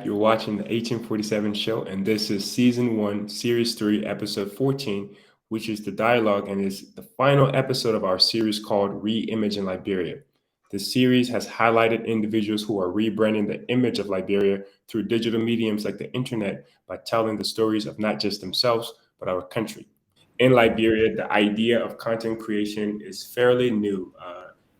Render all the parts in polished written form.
You're watching the 1847 show, and this is season 1, series 3, episode 14, which is the dialogue and is the final episode of our series called Reimaging Liberia. The series has highlighted individuals who are rebranding the image of Liberia through digital mediums like the internet by telling the stories of not just themselves, but our country. In Liberia, the idea of content creation is fairly new.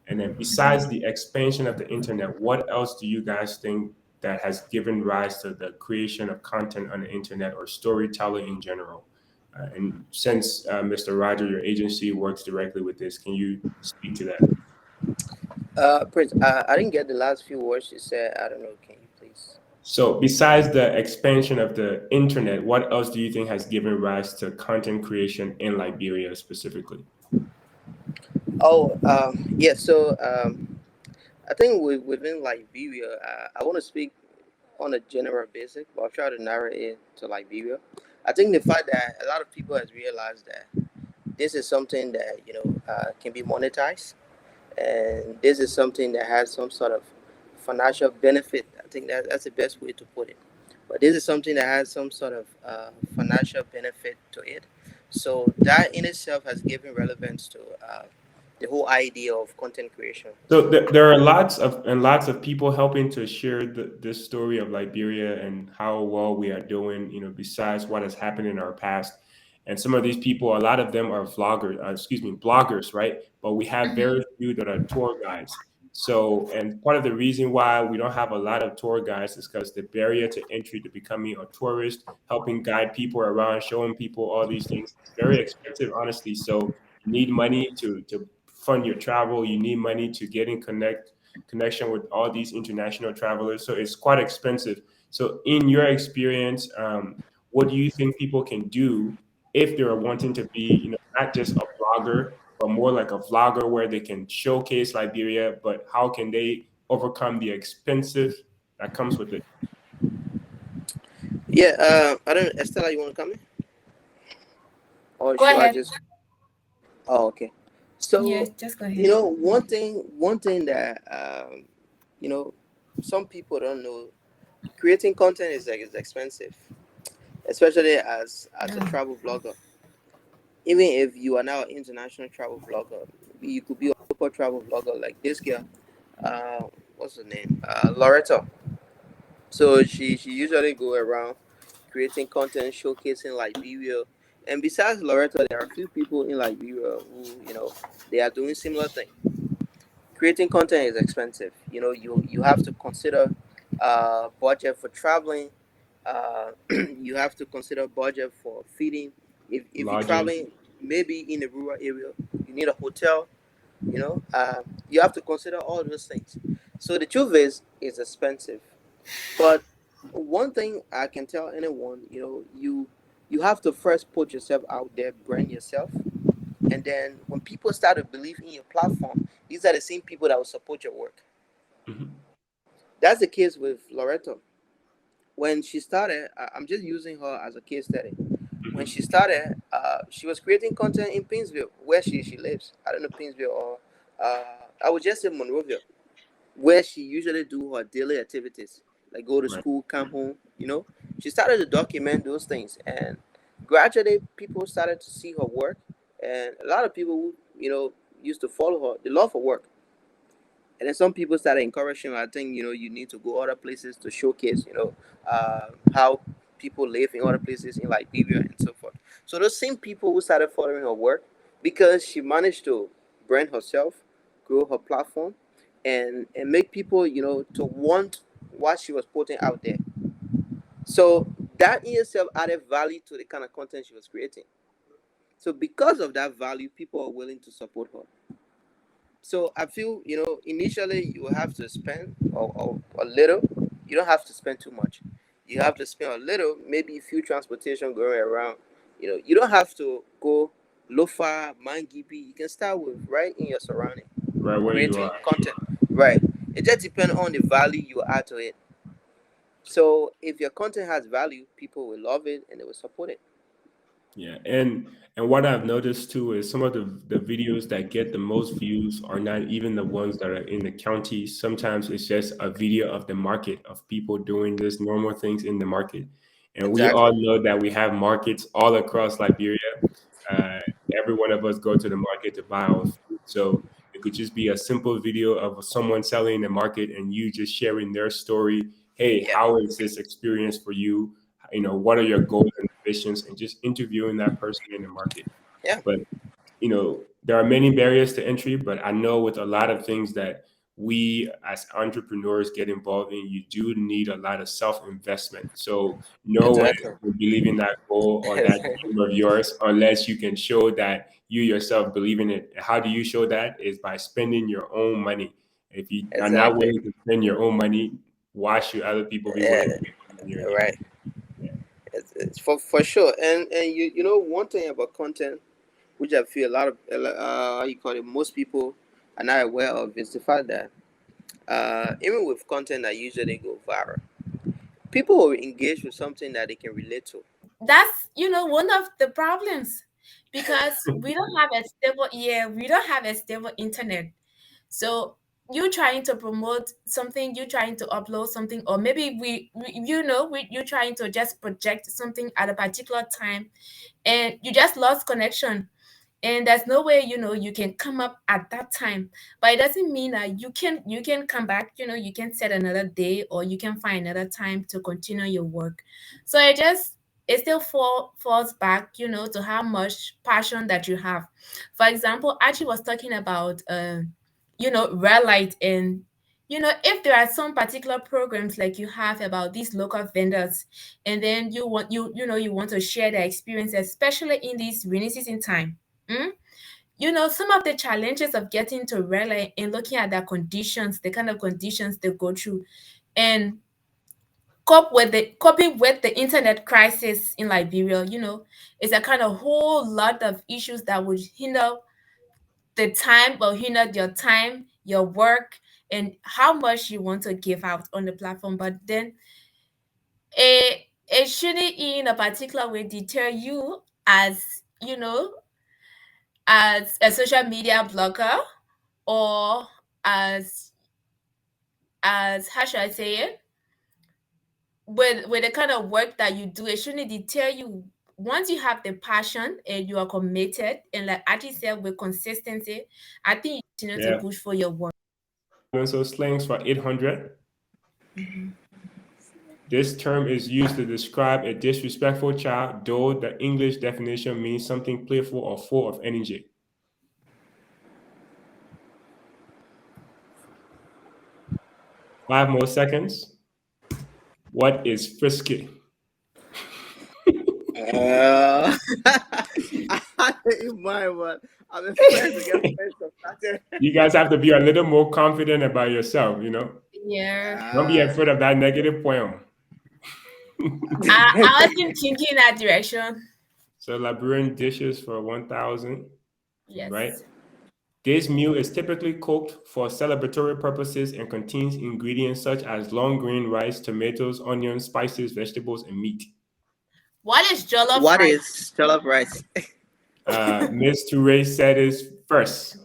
And then, besides the expansion of the internet, what else do you guys think that has given rise to the creation of content on the internet or storytelling in general? And since Mr. Roger, your agency works directly with this, can you speak to that? Prince, I didn't get the last few words you said. I don't know. Can you please? So, besides the expansion of the internet, what else do you think has given rise to content creation in Liberia specifically? Oh, yeah. So, I think within Liberia, I want to speak on a general basis, but I'll try to narrow it to Liberia. I think the fact that a lot of people has realized that this is something that can be monetized, and this is something that has some sort of financial benefit. I think that's the best way to put it. But this is something that has some sort of financial benefit to it. So that in itself has given relevance to the whole idea of content creation. So there are lots of people helping to share this story of Liberia and how well we are doing. Besides what has happened in our past, and some of these people, a lot of them are bloggers, right? But we have Mhm. very few that are tour guides. So, and part of the reason why we don't have a lot of tour guides is because the barrier to entry to becoming a tourist, helping guide people around, showing people all these things, is very expensive, honestly. So you need money to fund your travel. You need money to get in connection with all these international travelers. So it's quite expensive. So in your experience, what do you think people can do if they're wanting to be, not just a blogger, but more like a vlogger where they can showcase Liberia, but how can they overcome the expensive that comes with it? Yeah, I don't. Estella, you want to come in, or Go should I ahead. just? Oh, okay. Yes, So just go ahead. one thing that you know, some people don't know. Creating content is expensive, especially as a Yeah. travel blogger. Even if you are now an international travel blogger, you could be a local travel blogger like this girl. Uh, what's her name? Loretta. So she usually go around creating content, showcasing Liberia. And besides Loretta, there are a few people in Liberia who they are doing similar thing. Creating content is expensive. You have to consider budget for traveling. You have to consider budget for feeding. If you're Lodging. traveling, maybe in a rural area, you need a hotel. You have to consider all those things. So the truth is, it's expensive. But one thing I can tell anyone, you have to first put yourself out there, brand yourself, and then when people start to believe in your platform, these are the same people that will support your work. Mhm. That's the case with Loretto. When she started, I'm just using her as a case study. When Mhm. she started, she was creating content in Pinsville, where she lives. I don't know Pinsville or I would just say Monrovia, where she usually do her daily activities, like go to Right. school, come home. She started to document those things, and gradually people started to see her work, and a lot of people who used to follow her, they love her work. And then some people started encouraging her. I think you need to go other places to showcase how people live in other places in Liberia and so forth. So those same people who started following her work, because she managed to brand herself, grow her platform, and make people to want what she was putting out there. So that in itself added value to the kind of content she was creating. So because of that value, people are willing to support her. So I feel initially you have to spend a little. You don't have to spend too much. You have to spend a little, maybe a few transportation going around. You don't have to go Lofa, Mangibi. You can start with right in your surrounding, Right where you creating are. content. Right. It just depends on the value you add to it. So if your content has value, people will love it and they will support it. Yeah, and what I've noticed too is some of the videos that get the most views are not even the ones that are in the county. Sometimes it's just a video of the market of people doing this normal things in the market. And we all Exactly. know that we have markets all across Liberia. Uh, every one of us go to the market to buy our food. So it could just be a simple video of someone selling in the market and you just sharing their story. Hey, Yeah. how is this experience for you? What are your goals and ambitions, and just interviewing that person in the market. Yeah. But there are many barriers to entry, but I know with a lot of things that we as entrepreneurs get involved in, you do need a lot of self-investment. So no one Exactly. will believe in that goal or that dream of yours unless you can show that you yourself believe in it. How do you show that? Is by spending your own money. If you are not Exactly. willing to spend your own money, why should other people be willing to Yeah. put money in your Right. hand? Yeah. It's for sure. And you know one thing about content, which I feel a lot of how you call it, most people are not aware of, is the fact that even with content that usually go viral, people will engage with something that they can relate to. That's one of the problems, because we don't have a stable, yeah, we don't have a stable internet. So you trying to promote something, you trying to upload something, or maybe you trying to just project something at a particular time, and you just lost connection, and there's no way you can come up at that time. But it doesn't mean that you can come back. You can set another day, or you can find another time to continue your work. So it still falls back to how much passion that you have. For example, Archie was talking about red light, and if there are some particular programs like you have about these local vendors, and then you want to share their experience, especially in this rainy season time. mm, some of the challenges of getting to red light and looking at their conditions, the kind of conditions they go through, and coping with the internet crisis in Liberia, is a kind of whole lot of issues that would hinder the time, or hinder your time, your work, and how much you want to give out on the platform. But then it shouldn't in a particular way deter you as a social media blogger, or as how should I say it, with the kind of work that you do. It shouldn't deter you. Once you have the passion and you are committed, and like Adi said, with consistency, I think you continue to Yeah. push for your work. So slangs for 800. This term is used to describe a disrespectful child, though the English definition means something playful or full of energy. 5 more seconds. What is frisky? Uh, I had it in mind, but I'm afraid to get first of started. You guys have to be a little more confident about yourself. Yeah. Don't be Ah. afraid of that negative poem. I wasn't thinking in that direction. So Liberian dishes for 1,000, right? Yes. This meal is typically cooked for celebratory purposes and contains ingredients such as long grain rice, tomatoes, onions, spices, vegetables, and meat. What is jollof What rice? is jollof rice? Miss Toure said is first.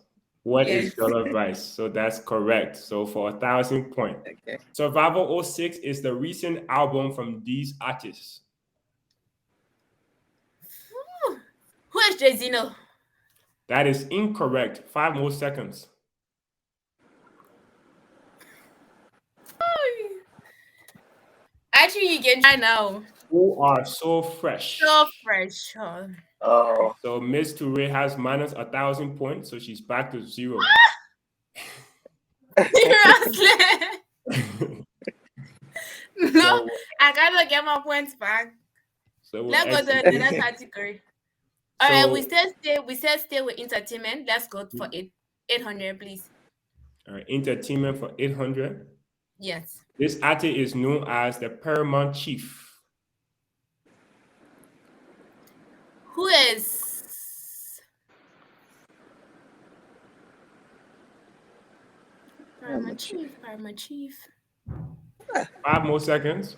What is Yes. jollof rice? So that's correct. So for 1,000 points. Okay. Survival '06 is the recent album from these artists. Who is Jezino? That is incorrect. 5 more seconds. Actually, you can try now. Who are so So fresh? fresh. Oh. Oh. So Miss Toure has minus 1,000 points, so she's back to zero. Seriously? No, so I gotta get my points back. so we'll Let's go exit to this. another category. All right, So we said stay with entertainment. Let's go for 800, please. entertainment for 800. Yes. This artist is known as the Paramount Chief. Who is I'm a Paramount chief. Chief? Paramount Chief. 5 more seconds.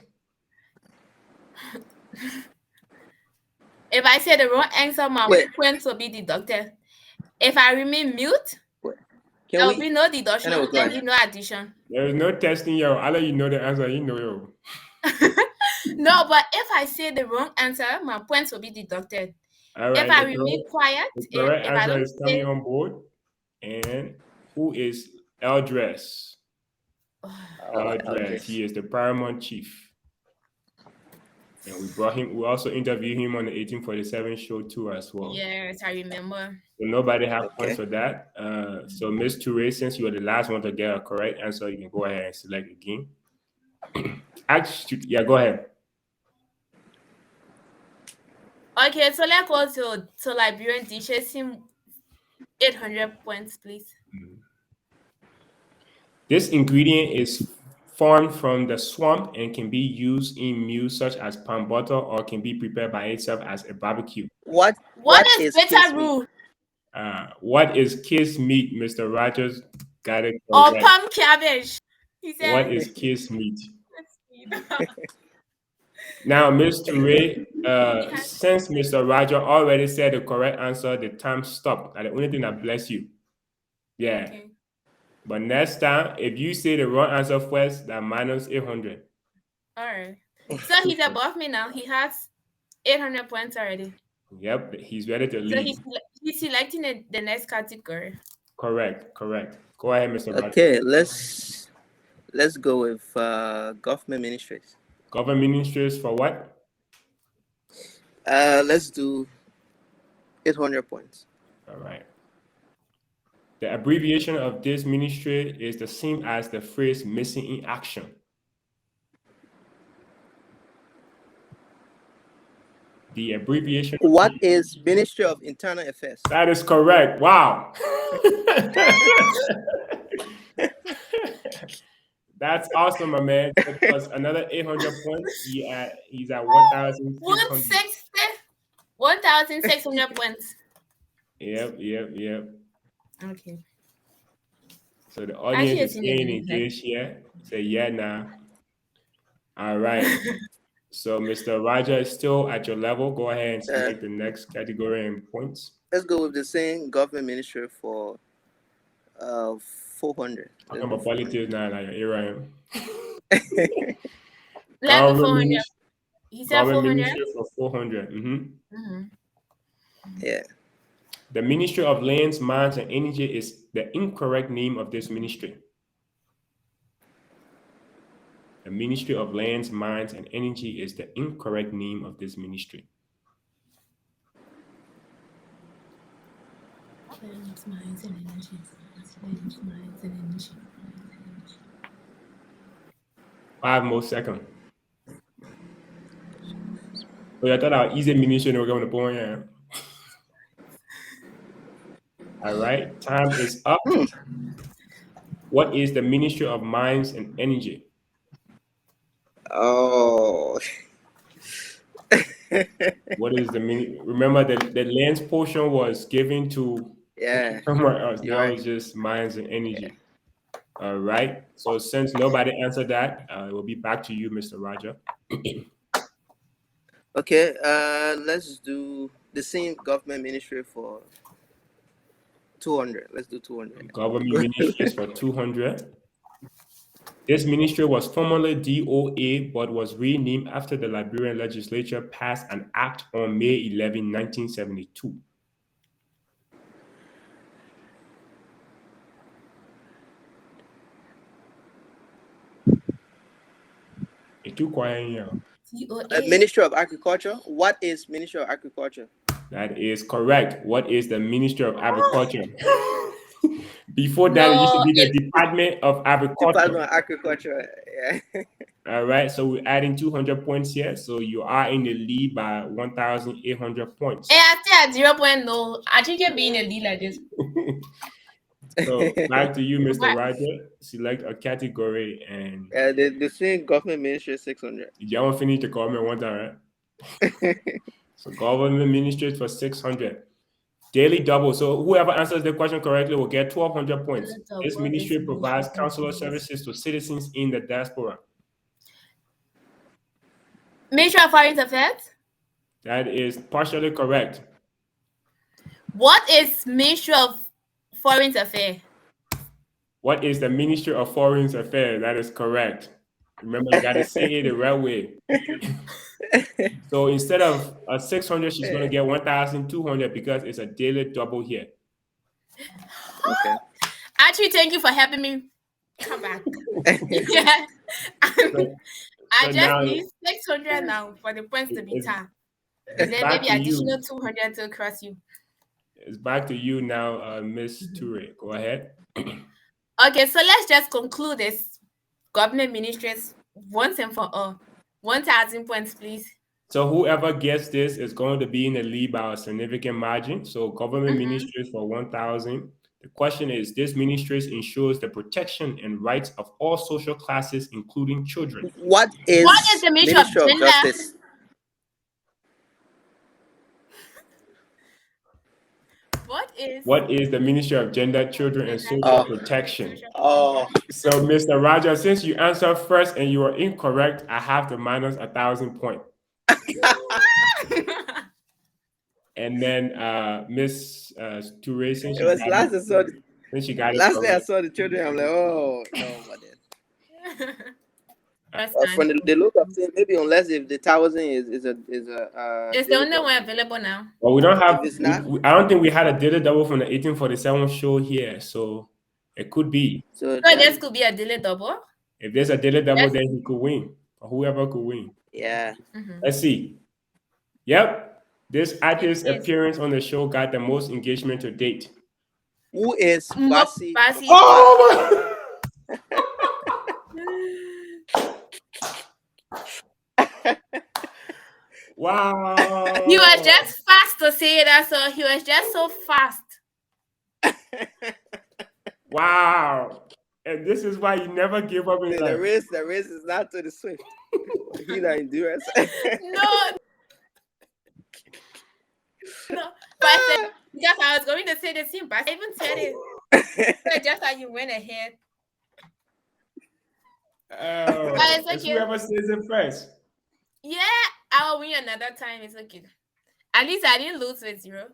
If I say the wrong answer, my Wait, points will be deducted. If I remain mute, wait. there Can will be we? no And I deduction. will go There will ahead. be no addition. There is no testing, yo. I'll let you know the answer. You know, yo. No, but if I say the wrong answer, my points will be deducted. All If right. I remain quiet, The correct if I answer don't is coming say, on board. And who is Eldres? Oh, Eldres. Eldris. He is the paramount chief. And we brought him, we also interviewed him on the 1847 show too as well. yes, I remember. So nobody have points Okay. for that. So Miss Toure, since you were the last one to get a correct answer, you can go ahead and select again. Actually, yeah, go ahead. Okay, so let's go to Liberian dishes. Him 800 points, please. This ingredient is formed from the swamp and can be used in meals such as pan butter or can be prepared by itself as a barbecue. What What what is is bitter kiss meat? root What is kiss meat? Mr. Rogers got it or correct. palm cabbage? He What said, is kiss meat? let's see. Now, Ms. Toure, He has since Mr. Roger already said the correct answer, the time stopped. And the only thing that bless you. Yeah. okay. But next time, if you say the wrong answer first, that minus 800. All right. So he's above me now. He has 800 points already. Yep, he's ready to So lead. he's selecting the next category. Correct. Go ahead, Mr. Roger. Okay, let's go with government ministries. Government ministries for what? Let's do 800 points. All right. The abbreviation of this ministry is the same as the phrase missing in action. The abbreviation. What is Ministry of Internal Affairs? That is correct. Wow. That's awesome, my man. Plus another 800 points. He's at 1,600. 1,600 points. Yep. Okay. So the Actually, audience it's is in the staying news. engaged here. Say yeah now. All right. So Mr. Roger is still at your level. Go ahead and select the next category and points. Let's go with the same government ministry for 400. Talking about politics now, like here I am. Let's do Government 400. ministry, He said government 400. ministry for 400. Yeah. The Ministry of Lands, Mines, and Energy is the incorrect name of this ministry. The Ministry of Lands, Mines, and Energy is the incorrect name of this ministry. Lands, mines, and energy. Lands, mines, and energy. 5 more seconds. So I thought our easy ministry and we're going to point here. All right, time is up. What is the Ministry of Mines and Energy? Oh. What is the remember the lands portion was given to somewhere else. That was just mines and energy. All right. So since nobody answered that, it will be back to you, Mr. Roger. Okay. Let's do the same government ministry for 200. Let's do 200. Government ministries for 200. This ministry was formerly DOA, but was renamed after the Liberian legislature passed an act on May 11, 1972. It's too quiet here. Ministry of Agriculture. What is Ministry of Agriculture? That is correct. What is the Ministry of Agriculture? Before that, it used to be the Department of Agriculture. Department of Agriculture. Yeah. All right. So we're adding 200 points here. So you are in the lead by 1,800 points. Hey, I still at 0 point no. I think you're being a lead like this. So back to you, Mr. Roger. Select a category and the same government ministry 600. you want to finish the government one time, right? So government ministry for 600. Daily double. So whoever answers the question correctly will get 1,200 points. This ministry provides consular services to citizens in the diaspora. Ministry of Foreign Affairs? That is partially correct. What is Ministry of Foreign Affairs? What is the Ministry of Foreign Affairs? That is correct. Remember, you got to say it the right way. So instead of 600, she's going to get 1,200 because it's a daily double here. Okay. Actually, thank you for helping me come back. Yeah. I just now, need 600 now for the points to be tied. And then back maybe to additional you. 200 to cross you. It's back to you now, Miss Toure. Go ahead. Okay, so let's just conclude this. Government ministries once and for all. 1,000 points, please. So whoever gets this is going to be in the lead by a significant margin. So government ministries for 1,000. The question is, this ministries ensures the protection and rights of all social classes, including children. What is the Ministry Ministry of of Justice? What is the Ministry of Gender, Children, and Social Protection? Oh, So, Mr. Raja, since you answered first and you are incorrect, I have to minus 1,000 points. And then Miss Toure, since it was last I saw. Lastly, I saw the children. I'm like, oh no, my dad. From the look of it, maybe unless if the 1,000 is a it's the only one available now. Well, we don't have. If it's not, I don't think we had a daily double from the 1847 show here, so it could be. So this could be a daily double. If there's a daily double, then he could win, or whoever could win. Yeah. Let's see. Yep. This artist's appearance on the show got the most engagement to date. Who is Basi? Oh wow. He was just fast to say that, so he was just so fast. Wow. And this is why you never give up in life. The race is not to the swift. He not endurance. No, but because I was going to say the same, but I even said it. So just how you went ahead. Oh, but it's okay. Whoever says it first. Yeah, I'll win another time. It's okay. At least I didn't lose with 0.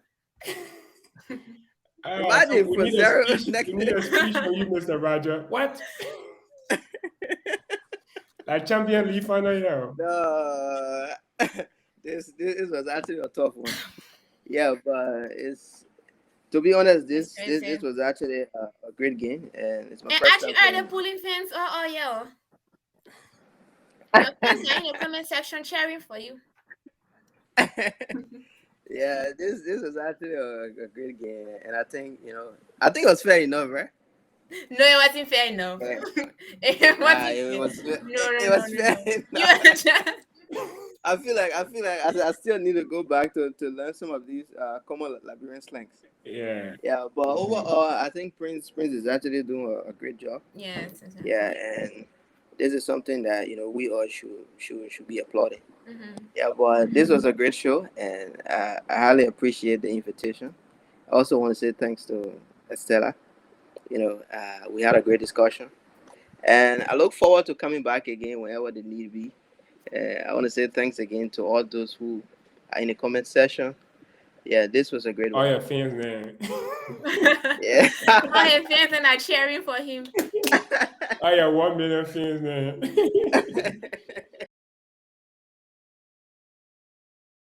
Imagine for 0. We need a speech for you, Mr. Raja. What? Like Champion League final, No. This was actually a tough one. Yeah, but it's, to be honest, this was actually a great game, and it's my first time. Actually, are the pulling fans? Oh yeah. Of course, I'm in the comment section cheering for you. Yeah, this was actually a great game, and I think it was fair enough, right? No, it wasn't fair enough. It was fair enough. I feel like I still need to go back to learn some of these common Liberian slangs. Yeah. Yeah, but overall, I think Prince is actually doing a great job. Yes. Yeah, and this is something that we all should be applauding. Yeah, but this was a great show, and I highly appreciate the invitation. I also want to say thanks to Estella. We had a great discussion, and I look forward to coming back again whenever the need be. I want to say thanks again to all those who are in the comment section. Yeah, this was a great one. All your fans, man. Yeah. All your fans and are cheering for him. All your 1 million fans, man.